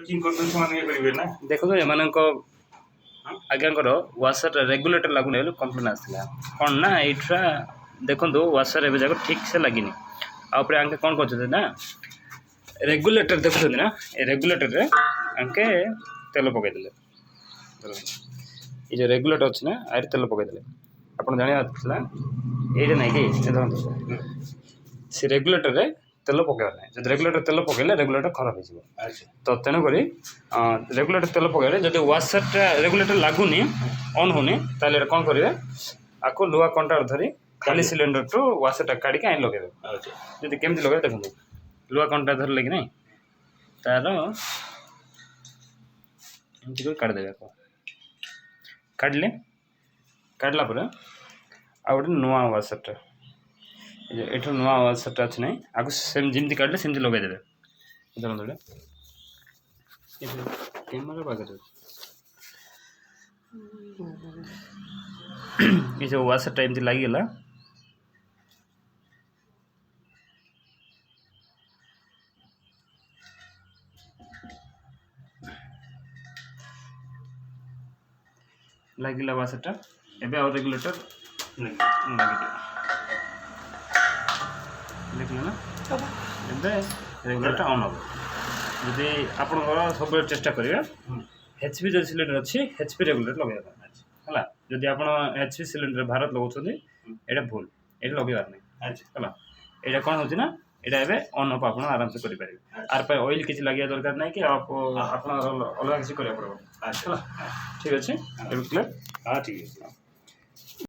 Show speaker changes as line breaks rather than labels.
Checking करते ସେମାନେ ଇଏ କରିବେ ନା।
ଦେଖନ୍ତୁ ଏମାନଙ୍କ ଆଜ୍ଞାଙ୍କର ୱାସର ରେଗୁଲେଟର ଲାଗୁନି ବୋଲି କମ୍ପ୍ଲେନ୍ ଆସିଥିଲା କ'ଣ ନା ଏଇଟା ଦେଖନ୍ତୁ ୱାସର ଏବେ ଯାକ ଠିକ୍ ସେ ଲାଗିନି ଆଉ ଉପରେ ଆଙ୍କେ କ'ଣ କରୁଛନ୍ତି ନା ରେଗୁଲେଟର ଦେଖୁଛନ୍ତି ନା ଏ ରେଗୁଲେଟରରେ ଆଙ୍କେ ତେଲ ପକାଇଦେଲେ ଏ ଯେଉଁ ରେଗୁଲେଟର ଅଛି ନା ଆରେ ତେଲ ପକାଇଦେଲେ ଆପଣ ଜାଣିବାର ଥିଲା ଏଇଟା ନାଇଁ କି ଦେଖନ୍ତୁ ସେ ରେଗୁଲେଟରରେ ତେଲ ପକାଇବା ନାହିଁ ଯଦି ରେଗୁଲେଟର ତେଲ ପକାଇଲେ ରେଗୁଲେଟର ଖରାପ ହେଇଯିବ ତ ତେଣୁକରି ରେଗୁଲେଟର ତେଲ ପକାଇଲେ ଯଦି ୱାସରଟା ରେଗୁଲେଟର ଲାଗୁନି ଅନ୍ ହେଉନି ତାହେଲେ ଏଇଟା କ'ଣ କରିବେ ଆକୁ ଲୁହା କଣ୍ଟାରେ ଧରି ଖାଲି ସିଲିଣ୍ଡରଠୁ ୱାସରଟା କାଢ଼ିକି ଆଣି ଲଗାଇବେ ଯଦି କେମିତି ଲଗାଇବେ ଦେଖନ୍ତୁ ଲୁହା କଣ୍ଟା ଧରିଲେ କି ନାହିଁ ତାର ଏମିତି କରି କାଢ଼ିଦେବେ ଆକୁ କାଢ଼ିଲା ପରେ ଆଉ ଗୋଟେ ନୂଆ ୱାସରଟା ଏଠୁ ନୂଆ ୱାସରଟା ଅଛି ନାହିଁ ଆକୁ ଯେମିତି କାଢ଼ିଲେ ସେମିତି ଲଗାଇଦେବେ ଦେଖନ୍ତୁ କ୍ୟାମେରା ପାଖରେ ଏ ଯେଉଁ ୱାସରଟା ଏମିତି ଲାଗିଗଲା ଲାଗିଲା ୱାସରଟା ଏବେ ଆଉ ରେଗୁଲେଟର ଲାଗିଯିବ ଦେଖିଲେ ନା ଏବେ ରେଗୁଲେଟର ଅନ୍ ହେବ ଯଦି ଆପଣଙ୍କର ସବୁବେଳେ ଚେଷ୍ଟା କରିବେ HP ଯଦି ସିଲିଣ୍ଡର ଅଛି HP ରେଗୁଲେଟର ଲଗାଇବା ପାଇଁ ହେଲା ଯଦି ଆପଣ HP ସିଲିଣ୍ଡର ଭାରତ ଲଗାଉଛନ୍ତି ଏଇଟା ଭୁଲ ଏଇଟା ଲଗାଇବାର ନାହିଁ ହେଲା ଏଇଟା କ'ଣ ହେଉଛି ନା ଏଇଟା ଏବେ ଅନ୍ ଅଫ୍ ଆପଣ ଆରାମସେ କରିପାରିବେ ଆର ପାଇଁ ଅଏଲ୍ କିଛି ଲାଗିବା ଦରକାର ନାହିଁ କି ଆପଣ ଅଲଗା କିଛି କରିବାକୁ ପଡ଼ିବ ହେଲା ଠିକ୍ ଅଛି ଏବେ କ୍ଲିୟର
ହଁ ଠିକ୍ ଅଛି।